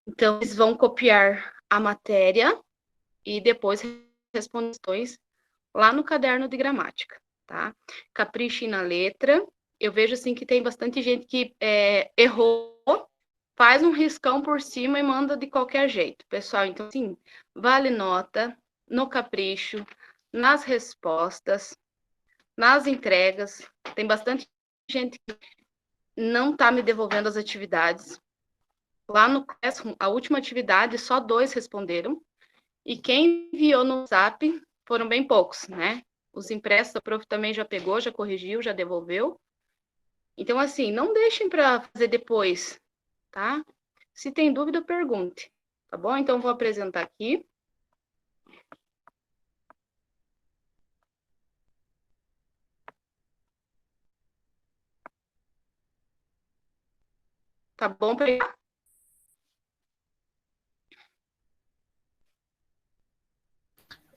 Então, eles vão copiar a matéria e depois responder lá no caderno de gramática, tá? Caprichem na letra. Eu vejo, assim, que tem bastante gente que errou, faz um riscão por cima e manda de qualquer jeito. Pessoal, então, assim, vale nota no capricho, nas respostas, nas entregas. Tem bastante gente que não está me devolvendo as atividades. Lá no Classroom, a última atividade, só 2 responderam. E quem enviou no WhatsApp foram bem poucos, né? Os impressos, a prof também já pegou, já corrigiu, já devolveu. Então, assim, não deixem para fazer depois, tá? Se tem dúvida, pergunte, tá bom? Então, vou apresentar aqui. Tá bom?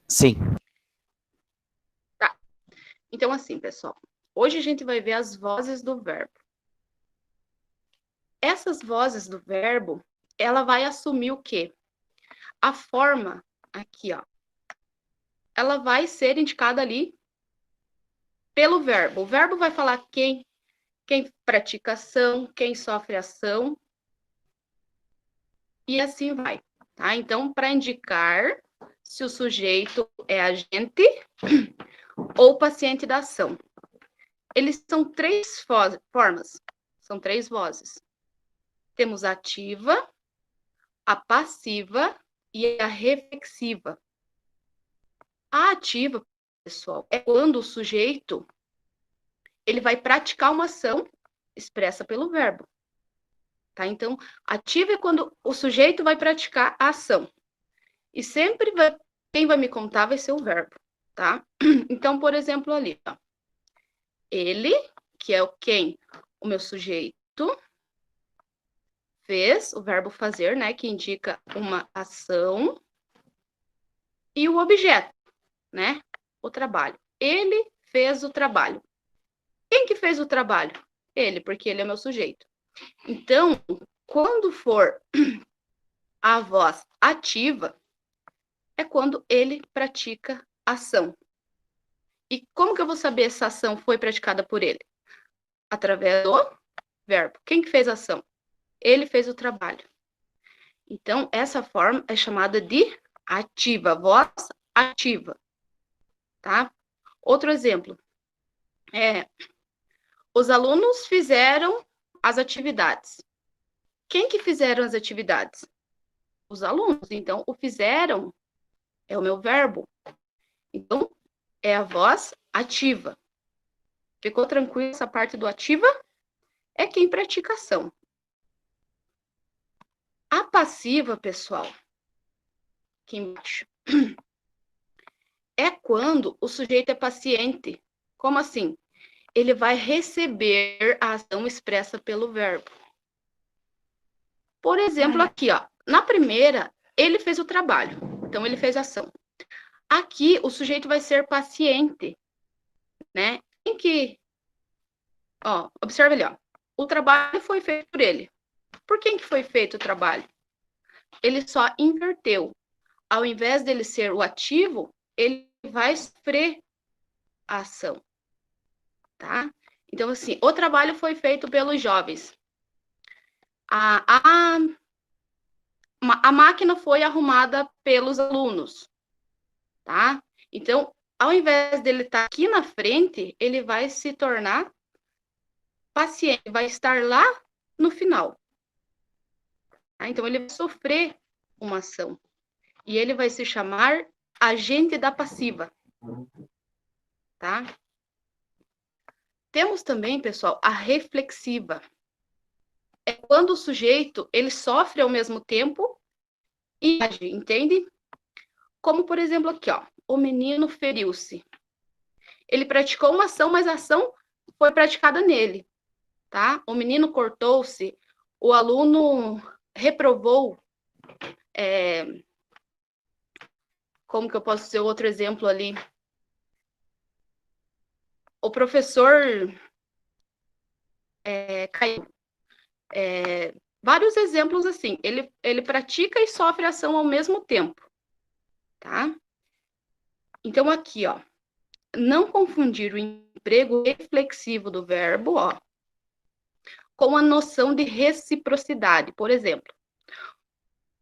Sim. Tá. Então, assim, pessoal, hoje a gente vai ver as vozes do verbo. Essas vozes do verbo, ela vai assumir o quê? A forma, aqui, ó, ela vai ser indicada ali pelo verbo. O verbo vai falar quem pratica ação, quem sofre ação, e assim vai, tá? Então, para indicar se o sujeito é agente ou paciente da ação. Eles são 3 formas, são 3 vozes. Temos a ativa, a passiva e a reflexiva. A ativa, pessoal, é quando o sujeito ele vai praticar uma ação expressa pelo verbo. Tá? Então, ativa é quando o sujeito vai praticar a ação. E sempre quem vai me contar vai ser o verbo, tá? Então, por exemplo, ali, ó, ele, que é o quem, o meu sujeito, fez, o verbo fazer, né, que indica uma ação, e o objeto, né, o trabalho. Ele fez o trabalho. Quem que fez o trabalho? Ele, porque ele é meu sujeito. Então, quando for a voz ativa, é quando ele pratica ação. E como que eu vou saber se a ação foi praticada por ele? Através do verbo. Quem que fez a ação? Ele fez o trabalho. Então, essa forma é chamada de ativa, voz ativa, tá? Outro exemplo, os alunos fizeram as atividades. Quem que fizeram as atividades? Os alunos. Então, o fizeram é o meu verbo. Então, é a voz ativa. Ficou tranquilo essa parte do ativa? É quem pratica ação. A passiva, pessoal, aqui embaixo, é quando o sujeito é paciente. Como assim? Ele vai receber a ação expressa pelo verbo. Por exemplo, aqui, ó, na primeira, ele fez o trabalho, então ele fez a ação. Aqui, o sujeito vai ser paciente, né? Em que, ó, observa ali, ó, o trabalho foi feito por ele. Por quem que foi feito o trabalho? Ele só inverteu. Ao invés dele ser o ativo, ele vai sofrer a ação, tá? Então, assim, o trabalho foi feito pelos jovens. A máquina foi arrumada pelos alunos, tá? Então, ao invés dele estar aqui na frente, ele vai se tornar paciente, vai estar lá no final. Tá? Então, ele vai sofrer uma ação. E ele vai se chamar agente da passiva, tá? Temos também, pessoal, a reflexiva. É quando o sujeito, ele sofre ao mesmo tempo e age, entende? Como, por exemplo, aqui, ó, o menino feriu-se. Ele praticou uma ação, mas a ação foi praticada nele, tá? O menino cortou-se, o aluno reprovou, como que eu posso dizer outro exemplo ali? O professor caiu, Vários exemplos assim. Ele pratica e sofre ação ao mesmo tempo, tá? Então, aqui, ó. Não confundir o emprego reflexivo do verbo, ó, com a noção de reciprocidade. Por exemplo,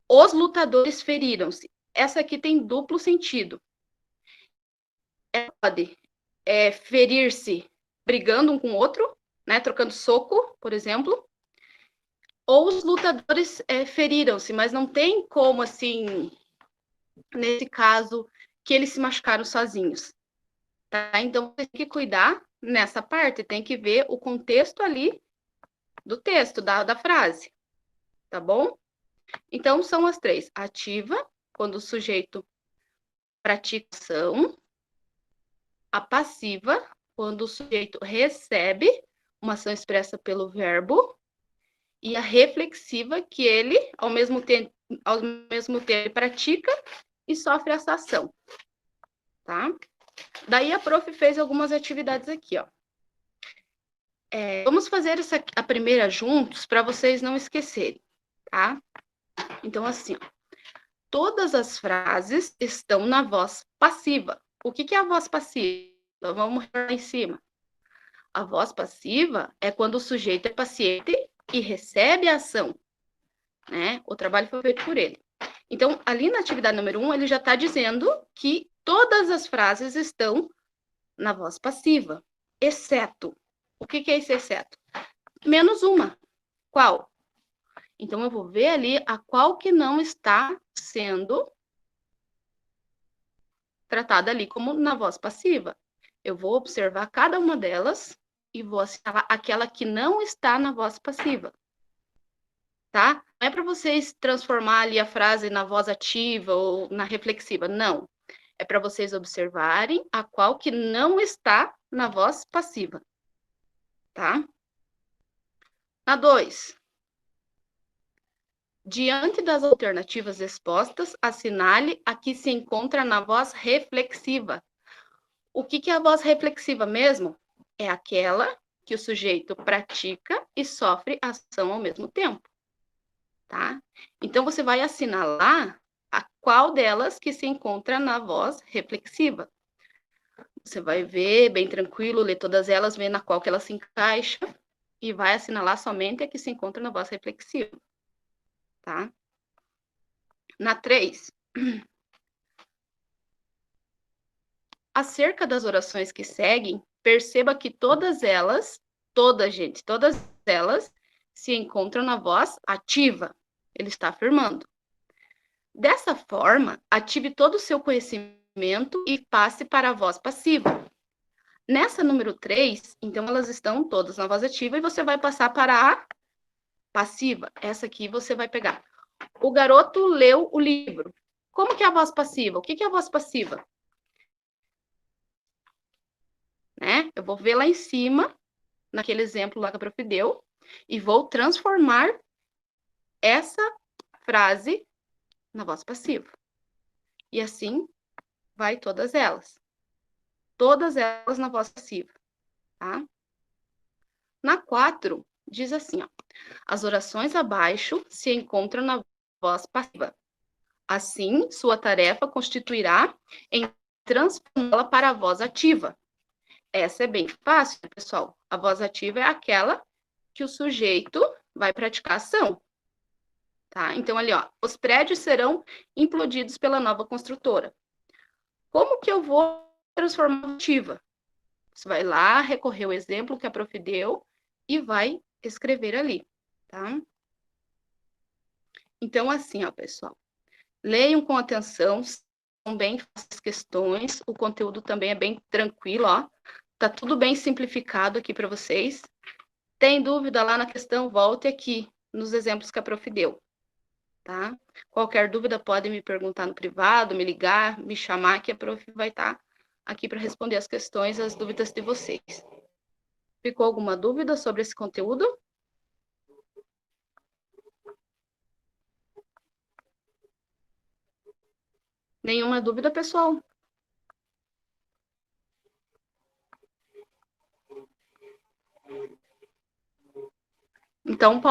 os lutadores feriram-se. Essa aqui tem duplo sentido. Pode ferir-se brigando um com o outro, né, trocando soco, por exemplo, ou os lutadores feriram-se, mas não tem como, assim, nesse caso, que eles se machucaram sozinhos. Tá? Então, tem que cuidar nessa parte, tem que ver o contexto ali do texto, da frase, tá bom? Então, são as três. Ativa, quando o sujeito pratica ação. A passiva, quando o sujeito recebe uma ação expressa pelo verbo. E a reflexiva, que ele, ao mesmo tempo pratica e sofre essa ação, tá? Daí a prof fez algumas atividades aqui, ó. Vamos fazer a primeira juntos para vocês não esquecerem, tá? Então, assim, ó, todas as frases estão na voz passiva. O que é a voz passiva? Vamos lá em cima. A voz passiva é quando o sujeito é paciente e recebe a ação, né? O trabalho foi feito por ele. Então, ali na atividade número 1, ele já está dizendo que todas as frases estão na voz passiva, exceto. O que é esse exceto? Menos uma. Qual? Então, eu vou ver ali a qual que não está sendo tratada ali como na voz passiva. Eu vou observar cada uma delas e vou assinalar aquela que não está na voz passiva. Tá? Não é para vocês transformar ali a frase na voz ativa ou na reflexiva, não. É para vocês observarem a qual que não está na voz passiva, tá? Na 2. Diante das alternativas expostas, assinale a que se encontra na voz reflexiva. O que é a voz reflexiva mesmo? É aquela que o sujeito pratica e sofre ação ao mesmo tempo, tá? Então, você vai assinalar a qual delas que se encontra na voz reflexiva. Você vai ver bem tranquilo, ler todas elas, ver na qual que ela se encaixa e vai assinalar somente a que se encontra na voz reflexiva, tá? Na 3, acerca das orações que seguem, perceba que todas elas se encontram na voz ativa. Ele está afirmando. Dessa forma, ative todo o seu conhecimento e passe para a voz passiva. Nessa número 3, então, elas estão todas na voz ativa e você vai passar para a passiva. Essa aqui você vai pegar. O garoto leu o livro. Como que é a voz passiva? O que é a voz passiva? Né? Eu vou ver lá em cima, naquele exemplo lá que a prof deu, e vou transformar essa frase na voz passiva. E assim vai todas elas. Todas elas na voz passiva, tá? Na 4, diz assim, ó. As orações abaixo se encontram na voz passiva. Assim, sua tarefa constituirá em transformá-la para a voz ativa. Essa é bem fácil, pessoal. A voz ativa é aquela que o sujeito vai praticar ação. Tá? Então, ali, ó, os prédios serão implodidos pela nova construtora. Como que eu vou transformar a ativa? Você vai lá, recorrer ao exemplo que a prof deu e vai escrever ali, tá? Então, assim, ó, pessoal, leiam com atenção, são bem fáceis as questões, o conteúdo também é bem tranquilo, ó. Tá tudo bem simplificado aqui para vocês. Tem dúvida lá na questão, volte aqui nos exemplos que a prof deu, tá? Qualquer dúvida pode me perguntar no privado, me ligar, me chamar, que a prof vai estar aqui para responder as questões, as dúvidas de vocês. Ficou alguma dúvida sobre esse conteúdo? Nenhuma dúvida, pessoal? Então,